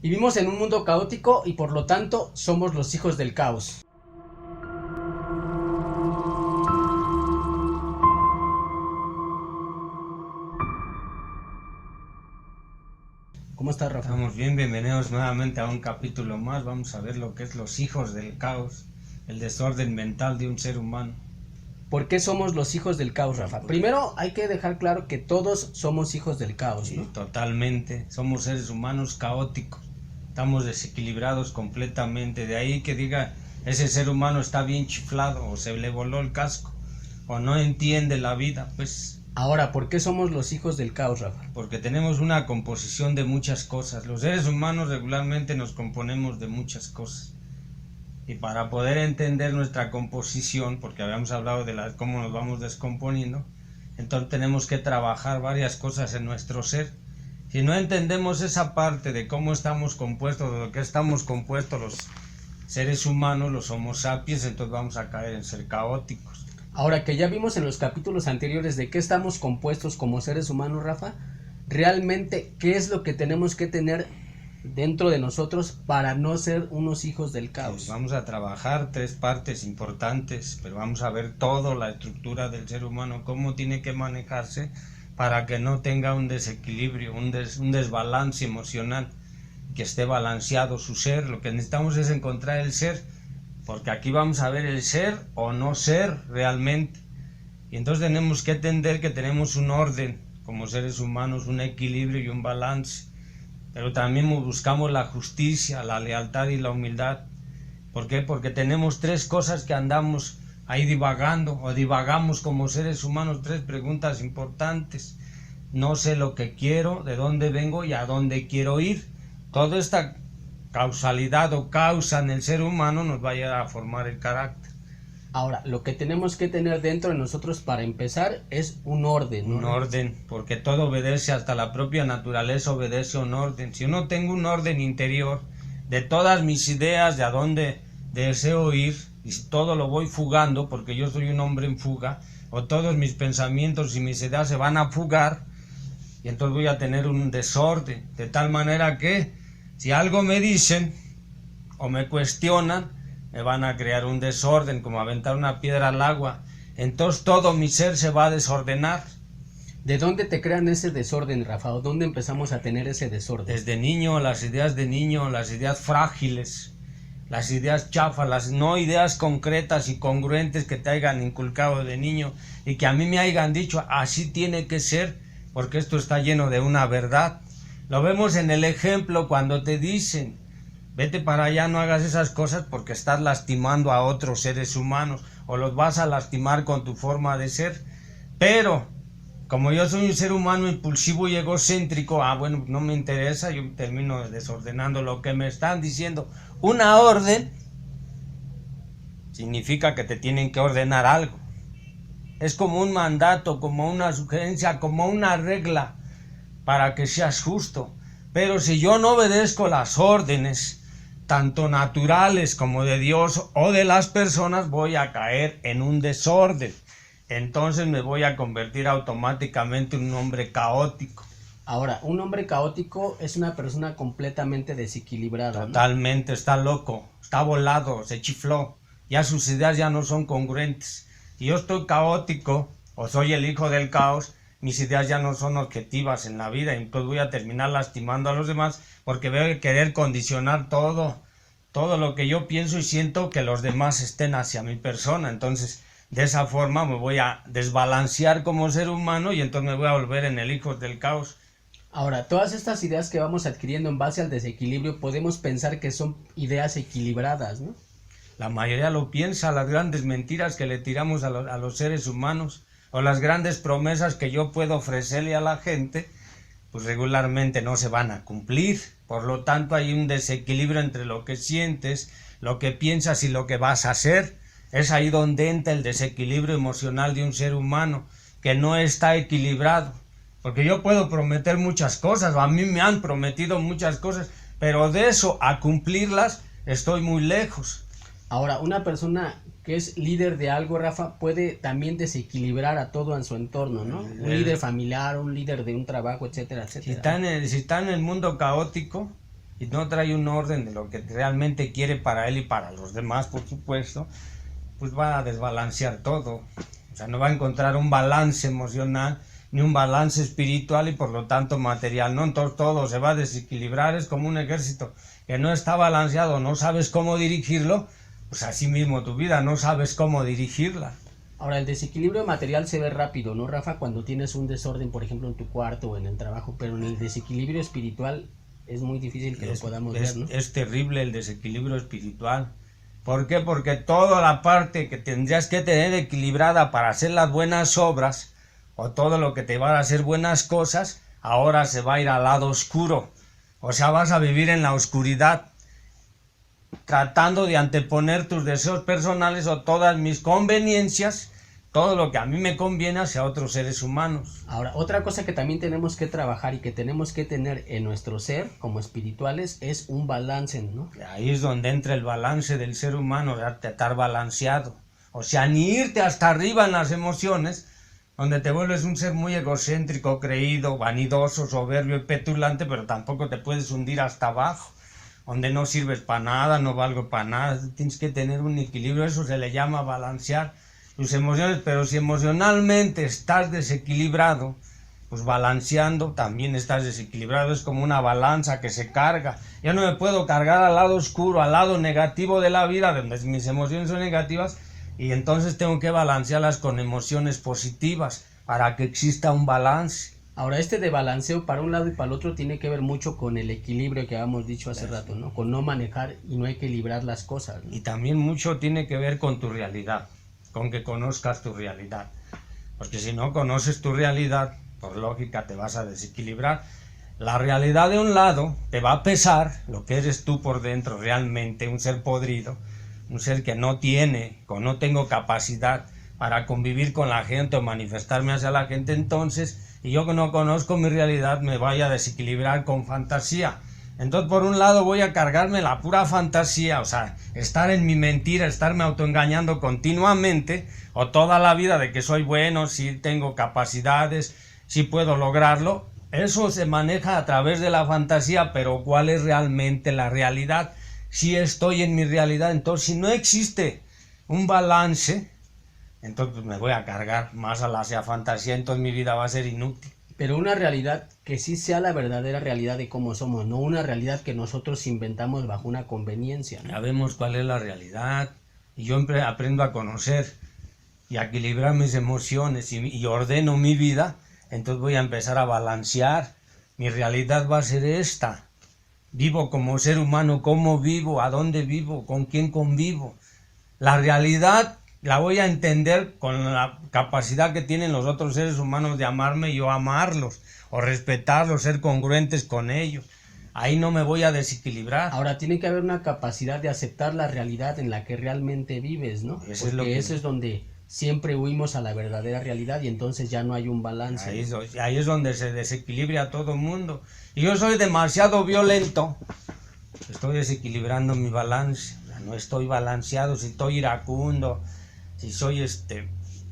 Vivimos en un mundo caótico y por lo tanto somos los hijos del caos. ¿Cómo estás, Rafa? Estamos bien, bienvenidos nuevamente a un capítulo más. Vamos a ver lo que es los hijos del caos, el desorden mental de un ser humano. ¿Por qué somos los hijos del caos, Rafa? Primero hay que dejar claro que todos somos hijos del caos, ¿no? Sí, totalmente, somos seres humanos caóticos, estamos desequilibrados completamente. De ahí que diga, ese ser humano está bien chiflado, o se le voló el casco, o no entiende la vida, pues. Ahora, ¿por qué somos los hijos del caos, Rafa? Porque tenemos una composición de muchas cosas. Los seres humanos regularmente nos componemos de muchas cosas. Y para poder entender nuestra composición, porque habíamos hablado de cómo nos vamos descomponiendo, entonces tenemos que trabajar varias cosas en nuestro ser. Si no entendemos esa parte de cómo estamos compuestos, de lo que estamos compuestos los seres humanos, los homo sapiens, entonces vamos a caer en ser caóticos. Ahora que ya vimos en los capítulos anteriores de qué estamos compuestos como seres humanos, Rafa, realmente, ¿qué es lo que tenemos que tener dentro de nosotros para no ser unos hijos del caos? Pues vamos a trabajar tres partes importantes, pero vamos a ver toda la estructura del ser humano, cómo tiene que manejarse para que no tenga un desequilibrio, un desbalance emocional, que esté balanceado su ser. Lo que necesitamos es encontrar el ser, porque aquí vamos a ver el ser o no ser realmente. Y entonces tenemos que entender que tenemos un orden como seres humanos, un equilibrio y un balance. Pero también buscamos la justicia, la lealtad y la humildad. ¿Por qué? Porque tenemos tres cosas que andamos ahí divagando, o divagamos como seres humanos, tres preguntas importantes. No sé lo que quiero, de dónde vengo y a dónde quiero ir. Toda esta causalidad o causa en el ser humano nos va a llevar a formar el carácter. Ahora, lo que tenemos que tener dentro de nosotros para empezar es un orden, ¿no? Un orden, porque todo obedece, hasta la propia naturaleza obedece a un orden. Si yo no tengo un orden interior de todas mis ideas, de a dónde deseo ir, y si todo lo voy fugando, porque yo soy un hombre en fuga, o todos mis pensamientos y mis ideas se van a fugar, y entonces voy a tener un desorden, de tal manera que si algo me dicen o me cuestionan, me van a crear un desorden, como aventar una piedra al agua. Entonces todo mi ser se va a desordenar. ¿De dónde te crean ese desorden, Rafa? ¿O dónde empezamos a tener ese desorden? Desde niño, las ideas de niño, las ideas frágiles, las ideas chafas, las no ideas concretas y congruentes que te hayan inculcado de niño y que a mí me hayan dicho, así tiene que ser, porque esto está lleno de una verdad. Lo vemos en el ejemplo cuando te dicen, vete para allá, no hagas esas cosas porque estás lastimando a otros seres humanos o los vas a lastimar con tu forma de ser. Pero como yo soy un ser humano impulsivo y egocéntrico, bueno, no me interesa, yo termino desordenando lo que me están diciendo. Una orden significa que te tienen que ordenar algo. Es como un mandato, como una sugerencia, como una regla para que seas justo. Pero si yo no obedezco las órdenes, tanto naturales como de Dios o de las personas, voy a caer en un desorden. Entonces me voy a convertir automáticamente en un hombre caótico. Ahora, un hombre caótico es una persona completamente desequilibrada, ¿no? Totalmente, está loco, está volado, se chifló. Ya sus ideas ya no son congruentes. Si yo estoy caótico o soy el hijo del caos, mis ideas ya no son objetivas en la vida, y entonces voy a terminar lastimando a los demás porque voy a querer condicionar todo lo que yo pienso y siento que los demás estén hacia mi persona. Entonces de esa forma me voy a desbalancear como ser humano y entonces me voy a volver en el hijo del caos. Ahora, todas estas ideas que vamos adquiriendo en base al desequilibrio, podemos pensar que son ideas equilibradas, ¿no? La mayoría lo piensa, las grandes mentiras que le tiramos a los seres humanos, o las grandes promesas que yo puedo ofrecerle a la gente, pues regularmente no se van a cumplir. Por lo tanto hay un desequilibrio entre lo que sientes, lo que piensas y lo que vas a hacer. Es ahí donde entra el desequilibrio emocional de un ser humano, que no está equilibrado. Porque yo puedo prometer muchas cosas, a mí me han prometido muchas cosas, pero de eso a cumplirlas estoy muy lejos. Ahora, una persona que es líder de algo, Rafa, puede también desequilibrar a todo en su entorno, ¿no? Un líder familiar, un líder de un trabajo, etcétera, etcétera. Si está en el mundo caótico, y no trae un orden de lo que realmente quiere para él y para los demás, por supuesto, pues va a desbalancear todo. O sea, no va a encontrar un balance emocional ni un balance espiritual y por lo tanto material, ¿no? Entonces todo se va a desequilibrar, es como un ejército que no está balanceado, no sabes cómo dirigirlo, pues así mismo tu vida, no sabes cómo dirigirla. Ahora, el desequilibrio material se ve rápido, ¿no, Rafa? Cuando tienes un desorden, por ejemplo, en tu cuarto o en el trabajo, pero en el desequilibrio espiritual es muy difícil que lo podamos ver, ¿no? Es terrible el desequilibrio espiritual. ¿Por qué? Porque toda la parte que tendrías que tener equilibrada para hacer las buenas obras, o todo lo que te va a hacer buenas cosas, ahora se va a ir al lado oscuro. O sea, vas a vivir en la oscuridad, tratando de anteponer tus deseos personales o todas mis conveniencias, todo lo que a mí me conviene hacia otros seres humanos. Ahora, otra cosa que también tenemos que trabajar y que tenemos que tener en nuestro ser, como espirituales, es un balance, ¿no? Ahí es donde entra el balance del ser humano, de estar balanceado. O sea, ni irte hasta arriba en las emociones, donde te vuelves un ser muy egocéntrico, creído, vanidoso, soberbio y petulante, pero tampoco te puedes hundir hasta abajo, donde no sirves para nada, no valgo para nada. Tienes que tener un equilibrio, eso se le llama balancear tus emociones, pero si emocionalmente estás desequilibrado, pues balanceando también estás desequilibrado, es como una balanza que se carga. Yo no me puedo cargar al lado oscuro, al lado negativo de la vida, donde mis emociones son negativas, y entonces tengo que balancearlas con emociones positivas para que exista un balance. Ahora, este de balanceo para un lado y para el otro tiene que ver mucho con el equilibrio que habíamos dicho hace rato, ¿no? Con no manejar y no equilibrar las cosas, ¿no? Y también mucho tiene que ver con tu realidad, con que conozcas tu realidad. Porque si no conoces tu realidad, por lógica te vas a desequilibrar. La realidad de un lado te va a pesar lo que eres tú por dentro realmente, un ser podrido, un ser que no tengo capacidad para convivir con la gente o manifestarme hacia la gente, entonces, y yo que no conozco mi realidad, me vaya a desequilibrar con fantasía. Entonces, por un lado voy a cargarme la pura fantasía, o sea, estar en mi mentira, estarme autoengañando continuamente, o toda la vida de que soy bueno, si tengo capacidades, si puedo lograrlo. Eso se maneja a través de la fantasía, pero ¿cuál es realmente la realidad? Si estoy en mi realidad, entonces si no existe un balance, entonces pues me voy a cargar más hacia fantasía, entonces mi vida va a ser inútil. Pero una realidad que sí sea la verdadera realidad de cómo somos, no una realidad que nosotros inventamos bajo una conveniencia, ¿no? Ya vemos cuál es la realidad, y yo aprendo a conocer y a equilibrar mis emociones y ordeno mi vida, entonces voy a empezar a balancear. Mi realidad va a ser esta. Vivo como ser humano, cómo vivo, a dónde vivo, con quién convivo. La realidad la voy a entender con la capacidad que tienen los otros seres humanos de amarme y yo amarlos, o respetarlos, ser congruentes con ellos. Ahí no me voy a desequilibrar. Ahora, tiene que haber una capacidad de aceptar la realidad en la que realmente vives, ¿no? Porque eso es donde siempre huimos a la verdadera realidad y entonces ya no hay un balance. Ahí es donde se desequilibra todo el mundo. Y yo soy demasiado violento, estoy desequilibrando mi balance. O sea, no estoy balanceado, si estoy iracundo, si soy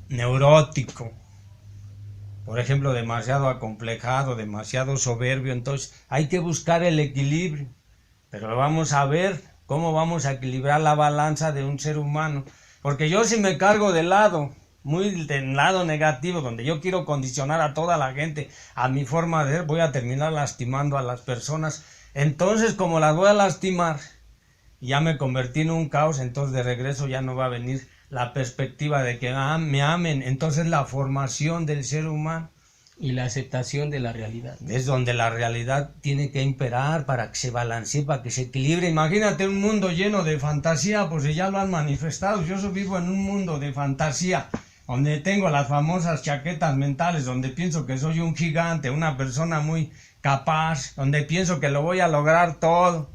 neurótico, por ejemplo, demasiado acomplejado, demasiado soberbio, entonces hay que buscar el equilibrio. Pero vamos a ver cómo vamos a equilibrar la balanza de un ser humano. Porque yo si me cargo del lado negativo, donde yo quiero condicionar a toda la gente a mi forma de ser, voy a terminar lastimando a las personas. Entonces, como las voy a lastimar, ya me convertí en un caos, entonces de regreso ya no va a venir la perspectiva de que me amen. Entonces la formación del ser humano y la aceptación de la realidad, ¿no? Es donde la realidad tiene que imperar para que se balancee, para que se equilibre. Imagínate un mundo lleno de fantasía, pues ya lo han manifestado. Yo vivo en un mundo de fantasía, donde tengo las famosas chaquetas mentales, donde pienso que soy un gigante, una persona muy capaz, donde pienso que lo voy a lograr todo.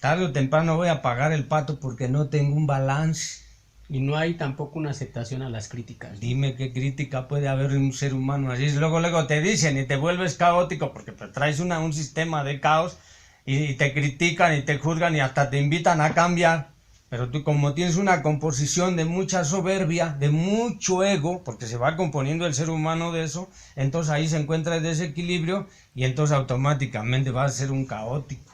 Tarde o temprano voy a pagar el pato porque no tengo un balance. Y no hay tampoco una aceptación a las críticas. Dime qué crítica puede haber en un ser humano así. Luego te dicen y te vuelves caótico porque te traes un sistema de caos y te critican y te juzgan y hasta te invitan a cambiar. Pero tú, como tienes una composición de mucha soberbia, de mucho ego, porque se va componiendo el ser humano de eso, entonces ahí se encuentra el desequilibrio y entonces automáticamente vas a ser un caótico.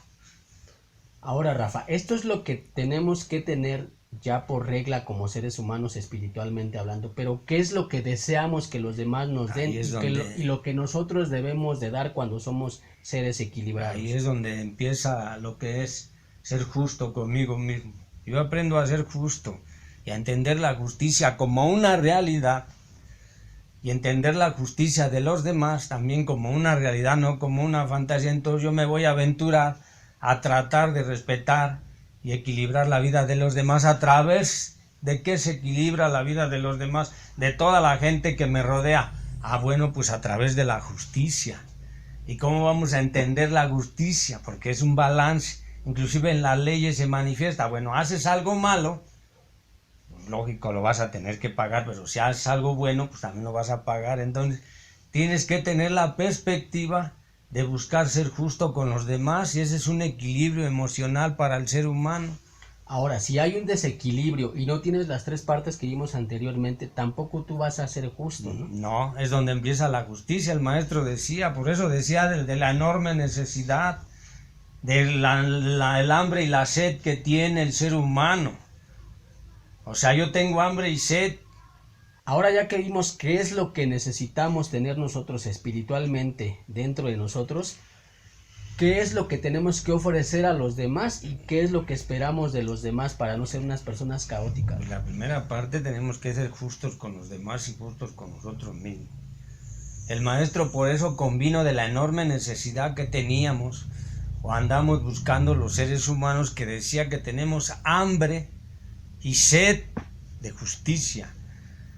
Ahora, Rafa, esto es lo que tenemos que tener ya por regla como seres humanos espiritualmente hablando, pero ¿qué es lo que deseamos que los demás nos den y lo que nosotros debemos de dar cuando somos seres equilibrados? Ahí es donde empieza lo que es ser justo conmigo mismo. Yo aprendo a ser justo y a entender la justicia como una realidad y entender la justicia de los demás también como una realidad, no como una fantasía. Entonces yo me voy a aventurar a tratar de respetar y equilibrar la vida de los demás. ¿A través de qué se equilibra la vida de los demás? De toda la gente que me rodea. Bueno, pues a través de la justicia. ¿Y cómo vamos a entender la justicia? Porque es un balance. Inclusive en las leyes se manifiesta. Bueno, haces algo malo, pues lógico, lo vas a tener que pagar, pero si haces algo bueno, pues también lo vas a pagar. Entonces tienes que tener la perspectiva de buscar ser justo con los demás, y ese es un equilibrio emocional para el ser humano. Ahora, si hay un desequilibrio y no tienes las tres partes que vimos anteriormente, tampoco tú vas a ser justo, ¿no? No, es donde empieza la justicia. El maestro decía, por eso decía de la enorme necesidad, del hambre y la sed que tiene el ser humano. O sea, yo tengo hambre y sed. Ahora ya que vimos qué es lo que necesitamos tener nosotros espiritualmente dentro de nosotros, qué es lo que tenemos que ofrecer a los demás y qué es lo que esperamos de los demás para no ser unas personas caóticas. Pues la primera parte, tenemos que ser justos con los demás y justos con nosotros mismos. El maestro por eso convino de la enorme necesidad que teníamos o andamos buscando los seres humanos, que decía que tenemos hambre y sed de justicia.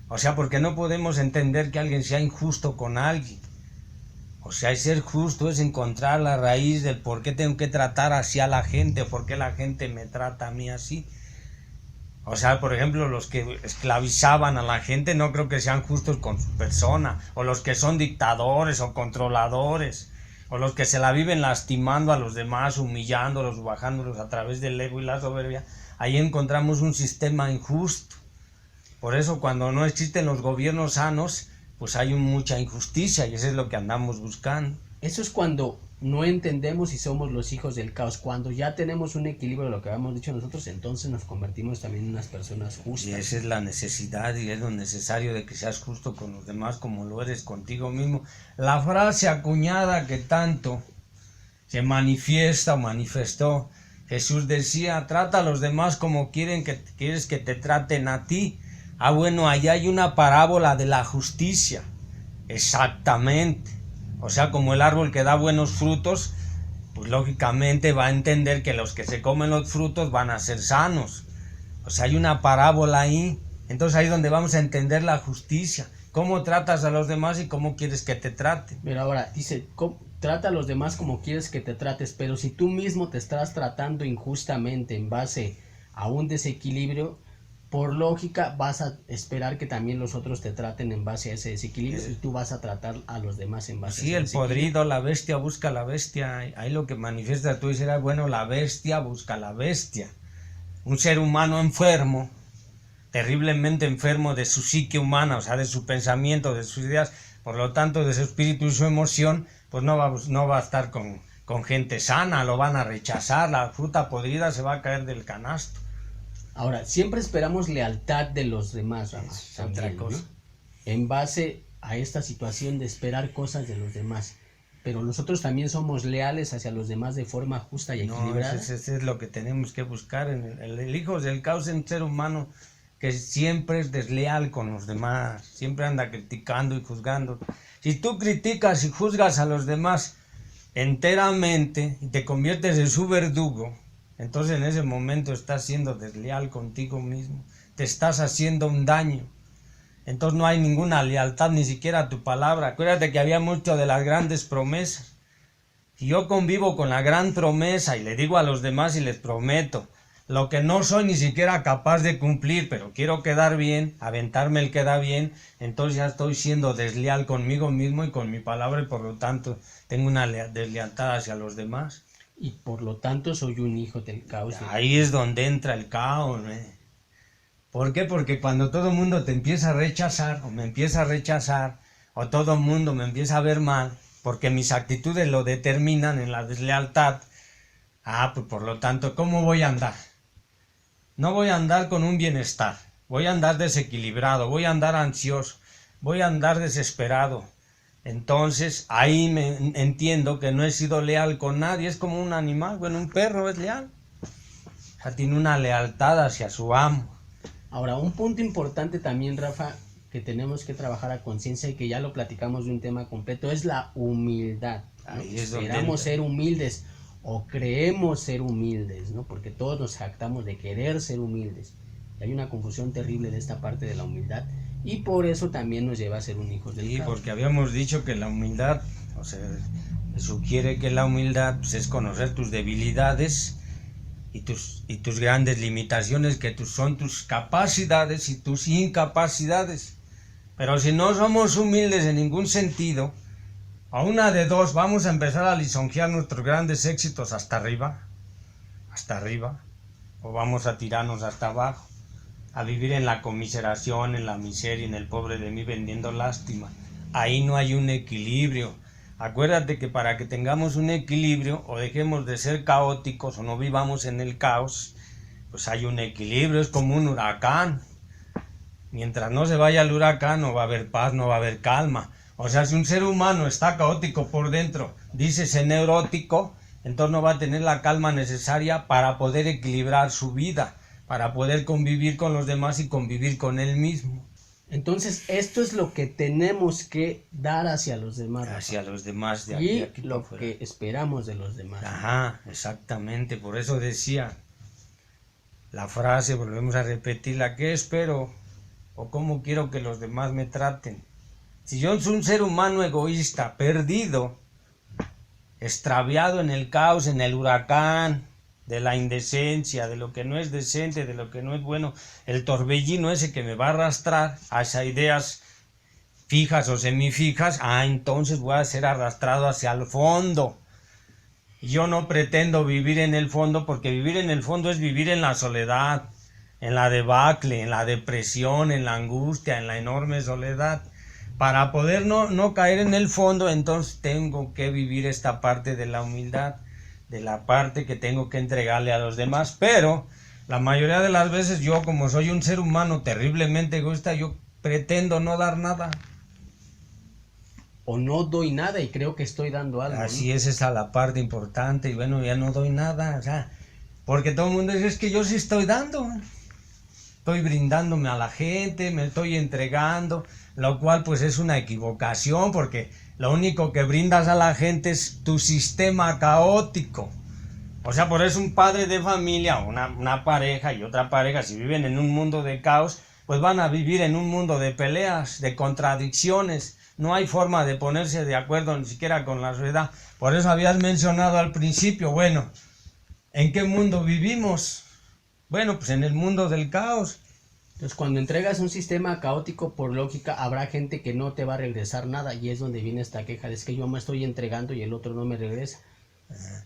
O sea, porque no podemos entender que alguien sea injusto con alguien. O sea, el ser justo es encontrar la raíz del por qué tengo que tratar así a la gente, o por qué la gente me trata a mí así. O sea, por ejemplo, los que esclavizaban a la gente no creo que sean justos con su persona, o los que son dictadores o controladores, o los que se la viven lastimando a los demás, humillándolos, bajándolos a través del ego y la soberbia. Ahí encontramos un sistema injusto. Por eso cuando no existen los gobiernos sanos, pues hay mucha injusticia, y eso es lo que andamos buscando. Eso es cuando no entendemos si somos los hijos del caos. Cuando ya tenemos un equilibrio de lo que habíamos dicho nosotros, entonces nos convertimos también en unas personas justas. Y esa es la necesidad y es lo necesario, de que seas justo con los demás como lo eres contigo mismo. La frase acuñada que tanto se manifiesta o manifestó, Jesús decía, trata a los demás como quieres que te traten a ti. Bueno, allá hay una parábola de la justicia. Exactamente. O sea, como el árbol que da buenos frutos, pues lógicamente va a entender que los que se comen los frutos van a ser sanos. O sea, hay una parábola ahí. Entonces ahí es donde vamos a entender la justicia. Cómo tratas a los demás y cómo quieres que te traten. Pero ahora dice, trata a los demás como quieres que te trates, pero si tú mismo te estás tratando injustamente en base a un desequilibrio, por lógica vas a esperar que también los otros te traten en base a ese desequilibrio, y tú vas a tratar a los demás en base a ese desequilibrio. Sí, el podrido, la bestia busca la bestia. Ahí lo que manifiesta tú será, bueno, la bestia busca la bestia. Un ser humano enfermo, terriblemente enfermo de su psique humana, o sea, de su pensamiento, de sus ideas, por lo tanto de su espíritu y su emoción, pues no va a estar con gente sana, lo van a rechazar, la fruta podrida se va a caer del canasto. Ahora, siempre esperamos lealtad de los demás, Rafa, otra cosa. ¿no? En base a esta situación de esperar cosas de los demás. Pero nosotros también somos leales hacia los demás de forma justa y equilibrada. No, ese es lo que tenemos que buscar. El hijo del caos es un ser humano que siempre es desleal con los demás, siempre anda criticando y juzgando. Si tú criticas y juzgas a los demás enteramente y te conviertes en su verdugo, entonces en ese momento estás siendo desleal contigo mismo, te estás haciendo un daño. Entonces no hay ninguna lealtad, ni siquiera a tu palabra. Acuérdate que había mucho de las grandes promesas. Si yo convivo con la gran promesa y le digo a los demás y les prometo lo que no soy ni siquiera capaz de cumplir, pero quiero quedar bien, aventarme el queda bien, entonces ya estoy siendo desleal conmigo mismo y con mi palabra, y por lo tanto tengo una deslealtad hacia los demás. Y por lo tanto soy un hijo del caos. Ahí es donde entra el caos, ¿eh? ¿Por qué? Porque cuando todo el mundo te empieza a rechazar, o me empieza a rechazar, o todo el mundo me empieza a ver mal, porque mis actitudes lo determinan en la deslealtad, Pues por lo tanto, ¿cómo voy a andar? No voy a andar con un bienestar, voy a andar desequilibrado, voy a andar ansioso, voy a andar desesperado. Entonces ahí me entiendo que no he sido leal con nadie, es como un animal, bueno, un perro es leal. O sea, tiene una lealtad hacia su amo. Ahora, un punto importante también, Rafa, que tenemos que trabajar a conciencia y que ya lo platicamos de un tema completo, es la humildad, ¿no? Esperamos ser humildes o creemos ser humildes, ¿no? Porque todos nos jactamos de querer ser humildes. Y hay una confusión terrible de esta parte de la humildad y por eso también nos lleva a ser un hijo del Sí, caos. porque habíamos dicho que la humildad, o sea, sugiere que la humildad pues, es conocer tus debilidades y tus grandes limitaciones, que son tus capacidades y tus incapacidades. Pero si no somos humildes en ningún sentido, a una de dos, vamos a empezar a lisonjear nuestros grandes éxitos hasta arriba, o vamos a tirarnos hasta abajo, a vivir en la comiseración, en la miseria, en el pobre de mí vendiendo lástima. Ahí no hay un equilibrio. Acuérdate que para que tengamos un equilibrio o dejemos de ser caóticos o no vivamos en el caos, pues hay un equilibrio, es como un huracán. Mientras no se vaya el huracán no va a haber paz, no va a haber calma. O sea, si un ser humano está caótico por dentro, dícese neurótico, entonces no va a tener la calma necesaria para poder equilibrar su vida, para poder convivir con los demás y convivir con él mismo. Entonces, esto es lo que tenemos que dar hacia los demás. Hacia los demás de y aquí lo que esperamos de los demás. Ajá, exactamente. Por eso decía la frase, volvemos a repetirla, ¿qué espero? ¿O cómo quiero que los demás me traten? Si yo soy un ser humano egoísta, perdido, extraviado en el caos, en el huracán, de la indecencia, de lo que no es decente, de lo que no es bueno, el torbellino ese que me va a arrastrar hacia ideas fijas o semifijas, entonces voy a ser arrastrado hacia el fondo. Yo no pretendo vivir en el fondo, porque vivir en el fondo es vivir en la soledad, en la debacle, en la depresión, en la angustia, en la enorme soledad. Para poder no caer en el fondo, entonces tengo que vivir esta parte de la humildad, de la parte que tengo que entregarle a los demás, pero la mayoría de las veces yo, como soy un ser humano terriblemente egoísta, yo pretendo no dar nada. O no doy nada y creo que estoy dando algo. Así es, esa la parte importante, y bueno, ya no doy nada, o sea, porque todo el mundo dice, es que yo sí estoy dando, estoy brindándome a la gente, me estoy entregando, lo cual pues es una equivocación, porque lo único que brindas a la gente es tu sistema caótico. O sea, por eso un padre de familia, una pareja y otra pareja, si viven en un mundo de caos, pues van a vivir en un mundo de peleas, de contradicciones. No hay forma de ponerse de acuerdo ni siquiera con la sociedad. Por eso habías mencionado al principio, bueno, ¿en qué mundo vivimos? Bueno, pues en el mundo del caos. Entonces, cuando entregas un sistema caótico, por lógica, habrá gente que no te va a regresar nada, y es donde viene esta queja, es que yo me estoy entregando y el otro no me regresa.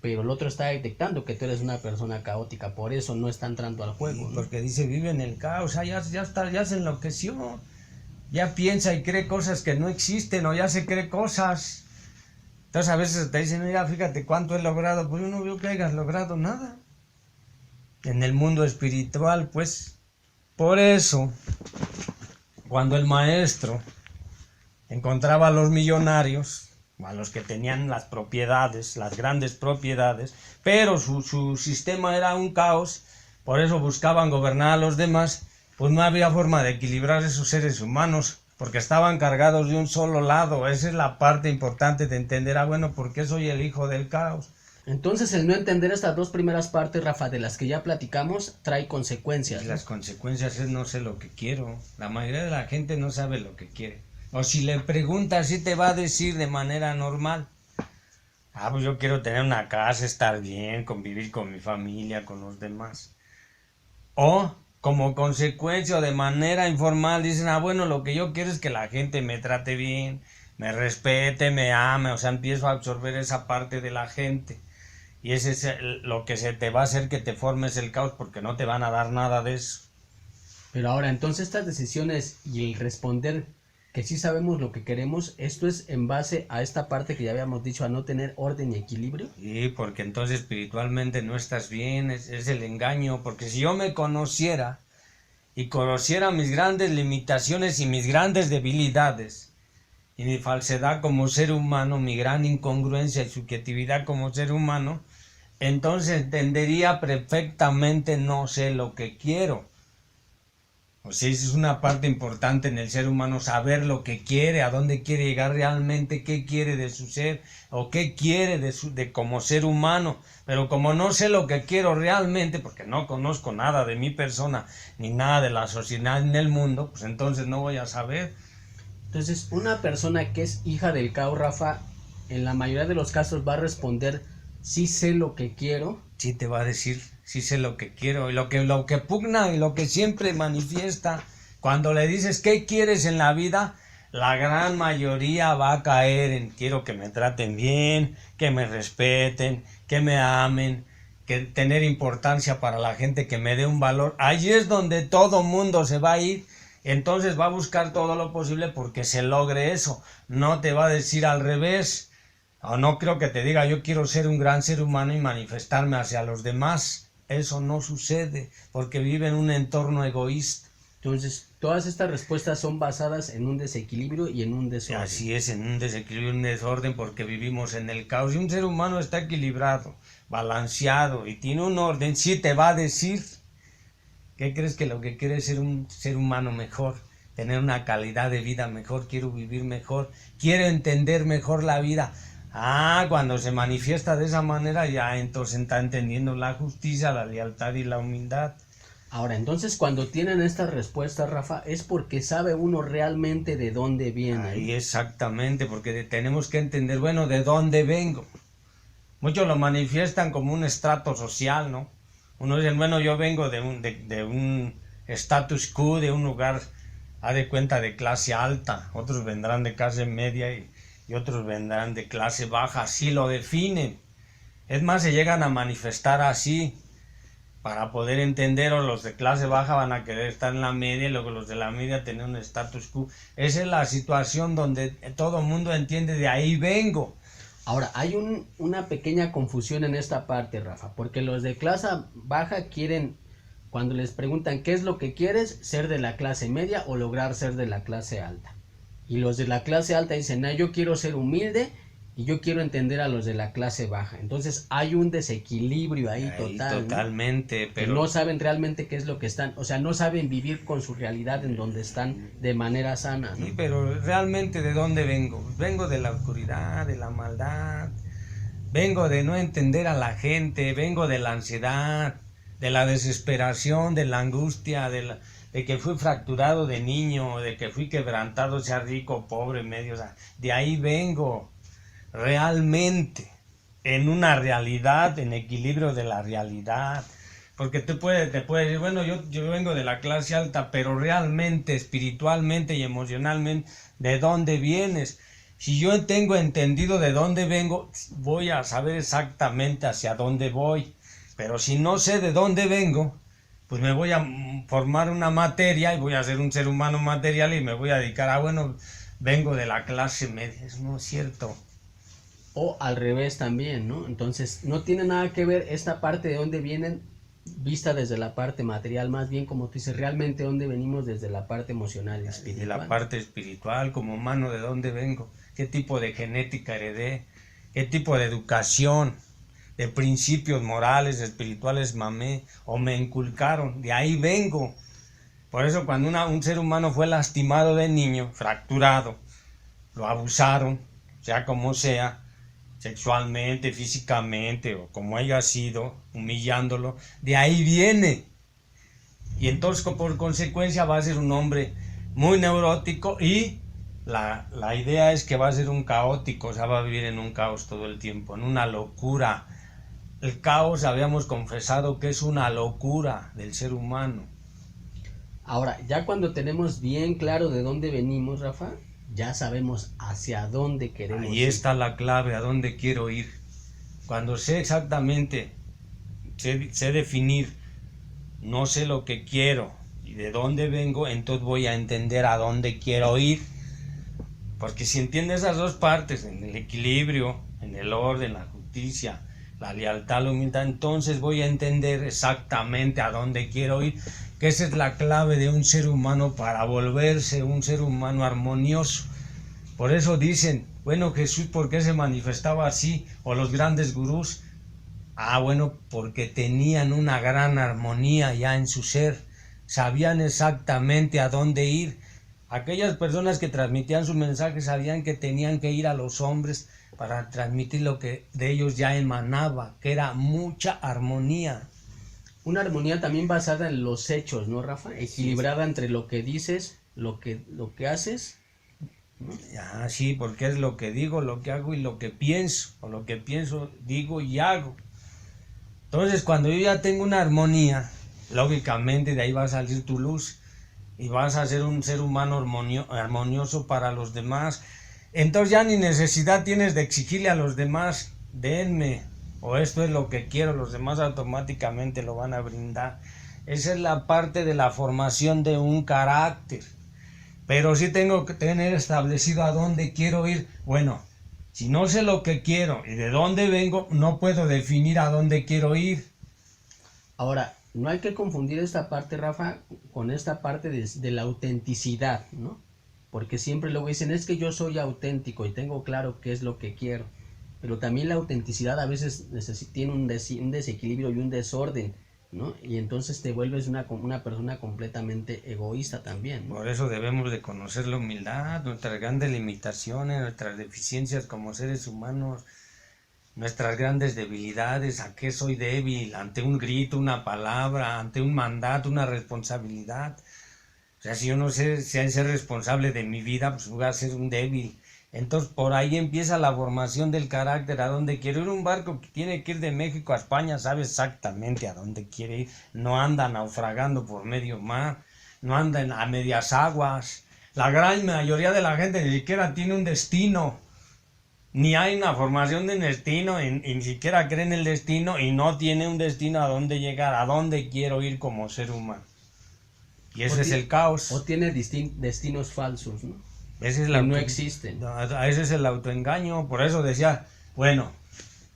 Pero el otro está detectando que tú eres una persona caótica, por eso no está entrando al juego, ¿no? Porque dice, vive en el caos, ya se enloqueció, ya piensa y cree cosas que no existen, o ya se cree cosas. Entonces a veces te dicen, mira, fíjate cuánto he logrado, pues yo no veo que hayas logrado nada. En el mundo espiritual, pues, por eso, cuando el maestro encontraba a los millonarios, a los que tenían las propiedades, las grandes propiedades, pero su sistema era un caos, por eso buscaban gobernar a los demás, pues no había forma de equilibrar esos seres humanos, porque estaban cargados de un solo lado. Esa es la parte importante de entender, bueno, ¿por qué soy el hijo del caos? Entonces, el no entender estas dos primeras partes, Rafa, de las que ya platicamos, trae consecuencias, Y ¿no? las consecuencias es no sé lo que quiero. La mayoría de la gente no sabe lo que quiere. O si le preguntas, sí te va a decir de manera normal. Pues yo quiero tener una casa, estar bien, convivir con mi familia, con los demás. O como consecuencia o de manera informal dicen, bueno, lo que yo quiero es que la gente me trate bien, me respete, me ame. O sea, empiezo a absorber esa parte de la gente. Y ese es lo que se te va a hacer que te formes el caos, porque no te van a dar nada de eso. Pero ahora, entonces estas decisiones y el responder que sí sabemos lo que queremos, esto es en base a esta parte que ya habíamos dicho, a no tener orden y equilibrio. Sí, porque entonces espiritualmente no estás bien, es el engaño, porque si yo me conociera y conociera mis grandes limitaciones y mis grandes debilidades, y mi falsedad como ser humano, mi gran incongruencia y subjetividad como ser humano, entonces entendería perfectamente no sé lo que quiero. O sea, esa es una parte importante en el ser humano, saber lo que quiere, a dónde quiere llegar realmente, qué quiere de su ser, o qué quiere de como ser humano. Pero como no sé lo que quiero realmente, porque no conozco nada de mi persona, ni nada de la sociedad ni del mundo, pues entonces no voy a saber. Entonces, una persona que es hija del caos, Rafa, en la mayoría de los casos va a responder, sí sé lo que quiero. Sí te va a decir, sí sé lo que quiero, y lo que pugna y lo que siempre manifiesta, cuando le dices qué quieres en la vida, la gran mayoría va a caer en quiero que me traten bien, que me respeten, que me amen, que tener importancia para la gente, que me dé un valor. Allí es donde todo mundo se va a ir, entonces va a buscar todo lo posible porque se logre eso, no te va a decir al revés. O no creo que te diga yo quiero ser un gran ser humano y manifestarme hacia los demás. Eso no sucede porque vive en un entorno egoísta. Entonces, todas estas respuestas son basadas en un desequilibrio y en un desorden. Así es, en un desequilibrio, un desorden, porque vivimos en el caos. Y un ser humano está equilibrado, balanceado y tiene un orden, sí te va a decir. ¿Qué crees que lo que quiere es ser un ser humano mejor? Tener una calidad de vida mejor, quiero vivir mejor, quiero entender mejor la vida. Cuando se manifiesta de esa manera, ya entonces está entendiendo la justicia, la lealtad y la humildad. Ahora, entonces cuando tienen estas respuestas, Rafa, es porque sabe uno realmente de dónde viene. Ahí exactamente, porque tenemos que entender, bueno, de dónde vengo. Muchos lo manifiestan como un estrato social, ¿no? Unos dicen, bueno, yo vengo de un status quo, de un lugar, haz de cuenta, de clase alta. Otros vendrán de clase media y otros vendrán de clase baja, así lo definen. Es más, se llegan a manifestar así, para poder entender, o los de clase baja van a querer estar en la media, y luego los de la media tener un status quo. Esa es la situación donde todo el mundo entiende, de ahí vengo. Ahora, hay una pequeña confusión en esta parte, Rafa, porque los de clase baja quieren, cuando les preguntan qué es lo que quieres, ser de la clase media o lograr ser de la clase alta. Y los de la clase alta dicen, yo quiero ser humilde y yo quiero entender a los de la clase baja. Entonces hay un desequilibrio ahí total. Totalmente, ¿no? pero Que no saben realmente qué es lo que están, o sea, no saben vivir con su realidad en donde están de manera sana, ¿no? Sí, pero realmente ¿de dónde vengo? Vengo de la oscuridad, de la maldad, vengo de no entender a la gente, vengo de la ansiedad, de la desesperación, de la angustia, de que fui fracturado de niño, de que fui quebrantado, sea rico, pobre, medio, o sea, de ahí vengo, realmente, en una realidad, en equilibrio de la realidad, porque te puedes decir, bueno, yo vengo de la clase alta, pero realmente, espiritualmente y emocionalmente, ¿de dónde vienes? Si yo tengo entendido de dónde vengo, voy a saber exactamente hacia dónde voy, pero si no sé de dónde vengo, pues me voy a formar una materia y voy a ser un ser humano material y me voy a dedicar bueno, vengo de la clase media. Eso no es cierto. O al revés también, ¿no? Entonces, no tiene nada que ver esta parte de dónde vienen vista desde la parte material, más bien como tú dices, realmente dónde venimos desde la parte emocional y espiritual. De la parte espiritual, como humano, de dónde vengo, qué tipo de genética heredé, qué tipo de educación, de principios morales, espirituales mamé o me inculcaron, de ahí vengo. Por eso cuando un ser humano fue lastimado de niño, fracturado, lo abusaron, sea como sea, sexualmente, físicamente o como haya sido, humillándolo, de ahí viene. Y entonces por consecuencia va a ser un hombre muy neurótico y la idea es que va a ser un caótico, o sea, va a vivir en un caos todo el tiempo, en una locura. El caos habíamos confesado que es una locura del ser humano. Ahora, ya cuando tenemos bien claro de dónde venimos, Rafa, ya sabemos hacia dónde queremos ir. Ahí está la clave, a dónde quiero ir. Cuando sé exactamente, sé definir, no sé lo que quiero y de dónde vengo, entonces voy a entender a dónde quiero ir. Porque si entiendo esas dos partes, en el equilibrio, en el orden, la justicia, la lealtad, la humildad, entonces voy a entender exactamente a dónde quiero ir, que esa es la clave de un ser humano para volverse un ser humano armonioso. Por eso dicen, bueno, Jesús, ¿por qué se manifestaba así? O los grandes gurús. Bueno, porque tenían una gran armonía ya en su ser, sabían exactamente a dónde ir. Aquellas personas que transmitían su mensaje sabían que tenían que ir a los hombres para transmitir lo que de ellos ya emanaba, que era mucha armonía. Una armonía también basada en los hechos, ¿no, Rafa? Equilibrada entre lo que dices, lo que haces. Sí, porque es lo que digo, lo que hago y lo que pienso, o lo que pienso, digo y hago. Entonces, cuando yo ya tengo una armonía, lógicamente de ahí va a salir tu luz y vas a ser un ser humano armonioso para los demás. Entonces ya ni necesidad tienes de exigirle a los demás, denme, o esto es lo que quiero, los demás automáticamente lo van a brindar. Esa es la parte de la formación de un carácter. Pero sí tengo que tener establecido a dónde quiero ir. Bueno, si no sé lo que quiero y de dónde vengo, no puedo definir a dónde quiero ir. Ahora, no hay que confundir esta parte, Rafa, con esta parte de la autenticidad, ¿no? Porque siempre luego dicen, es que yo soy auténtico y tengo claro qué es lo que quiero. Pero también la autenticidad a veces tiene un desequilibrio y un desorden, ¿no? Y entonces te vuelves una persona completamente egoísta también, ¿no? Por eso debemos de conocer la humildad, nuestras grandes limitaciones, nuestras deficiencias como seres humanos, nuestras grandes debilidades, a qué soy débil, ante un grito, una palabra, ante un mandato, una responsabilidad. O sea, si yo no sé ser responsable de mi vida, pues voy a ser un débil. Entonces por ahí empieza la formación del carácter, a dónde quiero ir. Un barco que tiene que ir de México a España sabe exactamente a dónde quiere ir, no anda naufragando por medio mar, no anda a medias aguas. La gran mayoría de la gente ni siquiera tiene un destino, ni hay una formación de destino, y ni siquiera cree en el destino y no tiene un destino a dónde llegar, a dónde quiero ir como ser humano. Y ese es el caos. O tiene destinos falsos, ¿no? Ese es que no existen. Ese es el autoengaño. Por eso decía, bueno,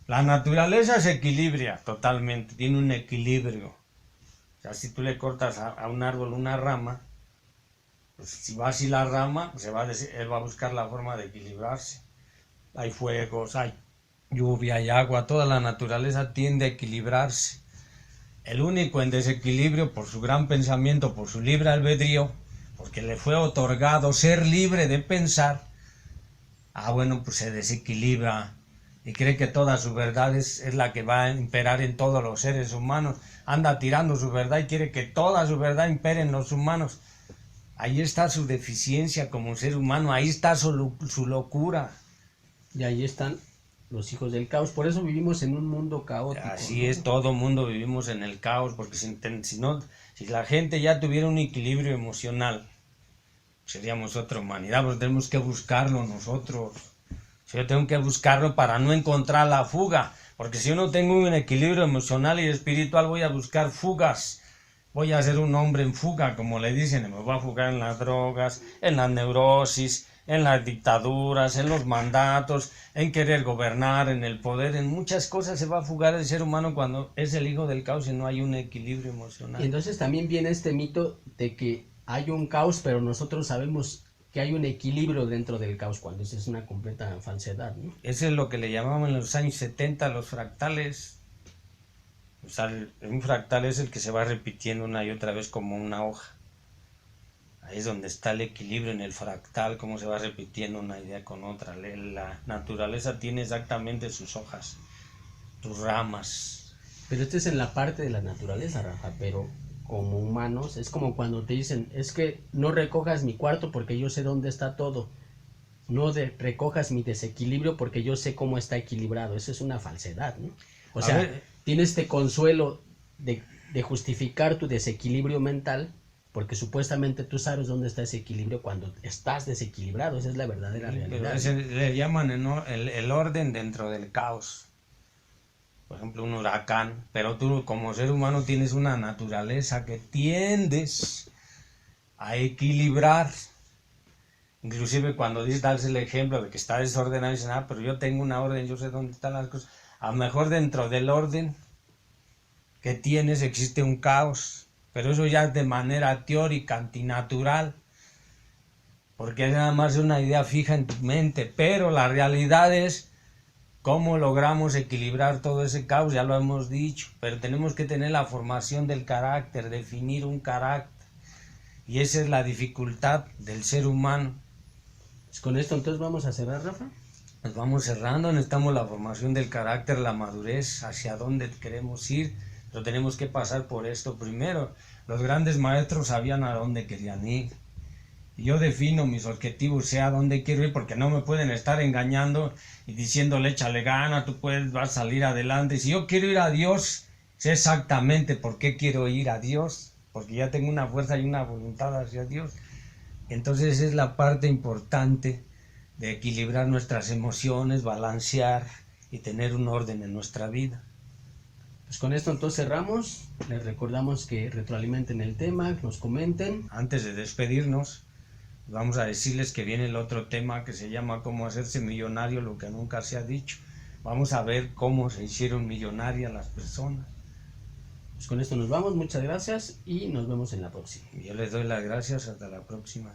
la naturaleza se equilibra totalmente, tiene un equilibrio. O sea, si tú le cortas a un árbol una rama, pues si va así la rama, pues él va a buscar la forma de equilibrarse. Hay fuegos, hay lluvia, hay agua, toda la naturaleza tiende a equilibrarse. El único en desequilibrio por su gran pensamiento, por su libre albedrío, porque le fue otorgado ser libre de pensar, bueno, pues se desequilibra y cree que toda su verdad es la que va a imperar en todos los seres humanos. Anda tirando su verdad y quiere que toda su verdad impere en los humanos. Ahí está su deficiencia como ser humano, ahí está su locura. Y ahí están los hijos del caos. Por eso vivimos en un mundo caótico. Así ¿no? es, todo mundo vivimos en el caos, porque si la gente ya tuviera un equilibrio emocional, seríamos otra humanidad, pero tenemos que buscarlo nosotros. Yo tengo que buscarlo para no encontrar la fuga, porque si yo no tengo un equilibrio emocional y espiritual, voy a buscar fugas. Voy a ser un hombre en fuga, como le dicen, me voy a fugar en las drogas, en la neurosis, en las dictaduras, en los mandatos, en querer gobernar, en el poder, en muchas cosas se va a fugar el ser humano cuando es el hijo del caos y no hay un equilibrio emocional. Y entonces también viene este mito de que hay un caos, pero nosotros sabemos que hay un equilibrio dentro del caos, cuando eso es una completa falsedad, ¿no? Eso es lo que le llamaban en los años 70 los fractales. O sea, un fractal es el que se va repitiendo una y otra vez como una hoja. Ahí es donde está el equilibrio en el fractal, cómo se va repitiendo una idea con otra. La naturaleza tiene exactamente sus hojas, sus ramas. Pero esto es en la parte de la naturaleza, Rafa, pero como humanos es como cuando te dicen, es que no recojas mi cuarto porque yo sé dónde está todo. No recojas mi desequilibrio porque yo sé cómo está equilibrado. Eso es una falsedad, ¿no? O sea, tienes este consuelo de justificar tu desequilibrio mental, porque supuestamente tú sabes dónde está ese equilibrio cuando estás desequilibrado. Esa es la verdadera realidad. Pero le llaman el orden dentro del caos. Por ejemplo, un huracán. Pero tú como ser humano tienes una naturaleza que tiendes a equilibrar. Inclusive cuando das el ejemplo de que está desordenado, dicen, pero yo tengo una orden, yo sé dónde están las cosas. A lo mejor dentro del orden que tienes existe un caos, pero eso ya es de manera teórica, antinatural, porque es nada más una idea fija en tu mente, pero la realidad es cómo logramos equilibrar todo ese caos, ya lo hemos dicho, pero tenemos que tener la formación del carácter, definir un carácter, y esa es la dificultad del ser humano. Pues con esto entonces vamos a cerrar, Rafa. Nos vamos cerrando, necesitamos la formación del carácter, la madurez, hacia dónde queremos ir, pero tenemos que pasar por esto primero. Los grandes maestros sabían a dónde querían ir. Yo defino mis objetivos, sé a dónde quiero ir, porque no me pueden estar engañando y diciéndole échale gana, tú vas a salir adelante. Si yo quiero ir a Dios, sé exactamente por qué quiero ir a Dios, porque ya tengo una fuerza y una voluntad hacia Dios. Entonces es la parte importante de equilibrar nuestras emociones, balancear y tener un orden en nuestra vida. Pues con esto entonces cerramos. Les recordamos que retroalimenten el tema, nos comenten. Antes de despedirnos, vamos a decirles que viene el otro tema que se llama cómo hacerse millonario, lo que nunca se ha dicho. Vamos a ver cómo se hicieron millonarias las personas. Pues con esto nos vamos, muchas gracias y nos vemos en la próxima. Yo les doy las gracias, hasta la próxima.